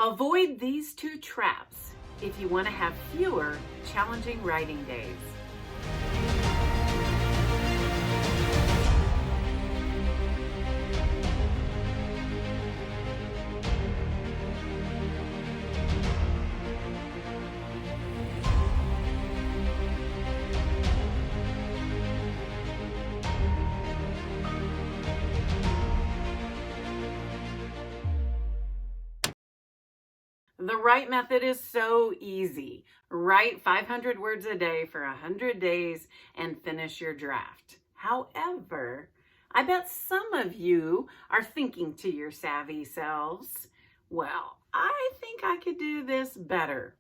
Avoid these two traps if you want to have fewer challenging writing days. The right method is so easy. Write 500 words a day for 100 days and finish your draft. However, I bet some of you are thinking to your savvy selves, well, I think I could do this better.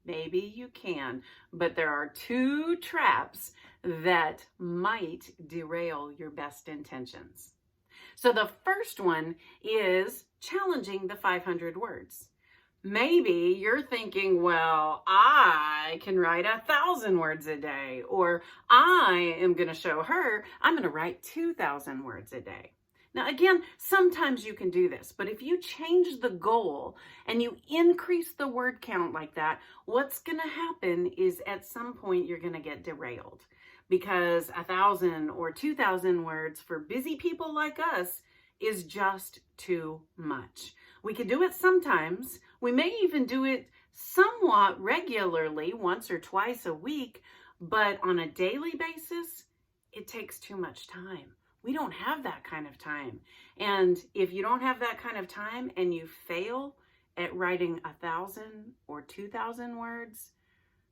Maybe you can, but there are two traps that might derail your best intentions. So the first one is challenging the 500 words. Maybe you're thinking, well, I can write 1,000 words a day, or I am going to show her I'm going to write 2,000 words a day. Now, again, sometimes you can do this, but if you change the goal and you increase the word count like that, what's going to happen is at some point you're going to get derailed, because 1,000 or 2,000 words for busy people like us is just too much. We can do it sometimes. We may even do it somewhat regularly, once or twice a week, but on a daily basis, it takes too much time. We don't have that kind of time. And if you don't have that kind of time and you fail at writing 1,000 or 2,000 words,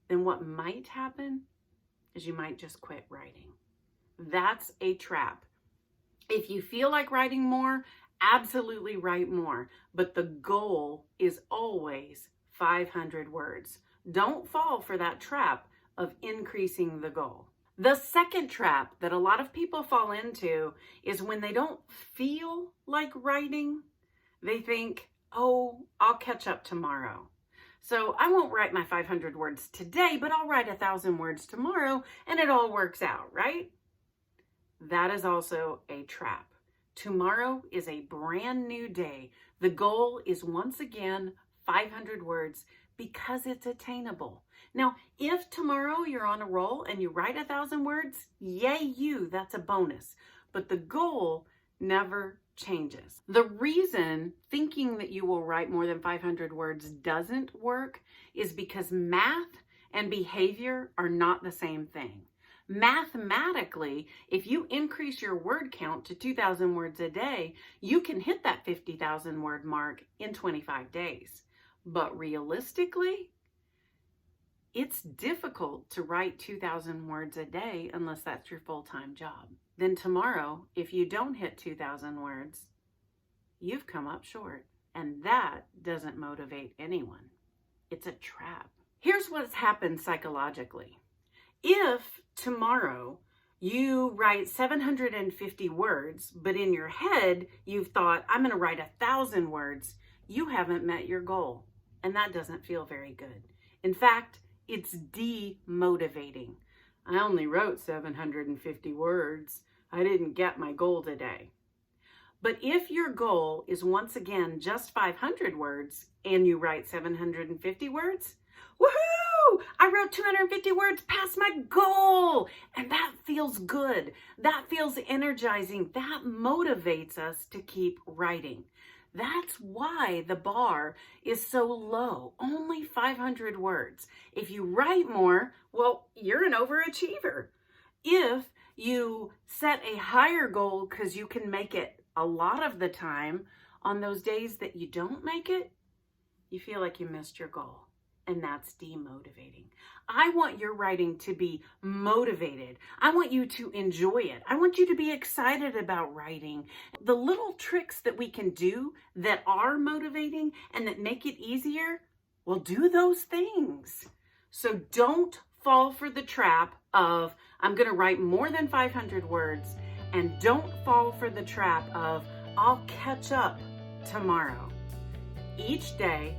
then what might happen is you might just quit writing. That's a trap. If you feel like writing more, absolutely write more, but the goal is always 500 words. Don't fall for that trap of increasing the goal. The second trap that a lot of people fall into is when they don't feel like writing, they think, oh, I'll catch up tomorrow. So I won't write my 500 words today, but I'll write 1,000 words tomorrow and it all works out, right? That is also a trap. Tomorrow is a brand new day. The goal is once again 500 words because it's attainable. Now, if tomorrow you're on a roll and you write 1,000 words, yay you, that's a bonus. But the goal never changes. The reason thinking that you will write more than 500 words doesn't work is because math and behavior are not the same thing. Mathematically, if you increase your word count to 2,000 words a day, you can hit that 50,000 word mark in 25 days. But realistically, it's difficult to write 2,000 words a day unless that's your full-time job. Then tomorrow, if you don't hit 2,000 words, you've come up short. And that doesn't motivate anyone. It's a trap. Here's what's happened psychologically. If tomorrow you write 750 words, but in your head you've thought, I'm going to write 1,000 words, you haven't met your goal. And that doesn't feel very good. In fact, it's demotivating. I only wrote 750 words. I didn't get my goal today. But if your goal is once again just 500 words and you write 750 words, woohoo! I wrote 250 words past my goal. And that feels good. That feels energizing. That motivates us to keep writing. That's why the bar is so low, only 500 words. If you write more, well, you're an overachiever. If you set a higher goal because you can make it a lot of the time, on those days that you don't make it, you feel like you missed your goal. And that's demotivating. I want your writing to be motivated. I want you to enjoy it. I want you to be excited about writing. The little tricks that we can do that are motivating and that make it easier, well, do those things. So don't fall for the trap of, I'm going to write more than 500 words, and don't fall for the trap of, I'll catch up tomorrow. Each day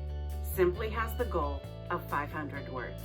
simply has the goal of 500 words.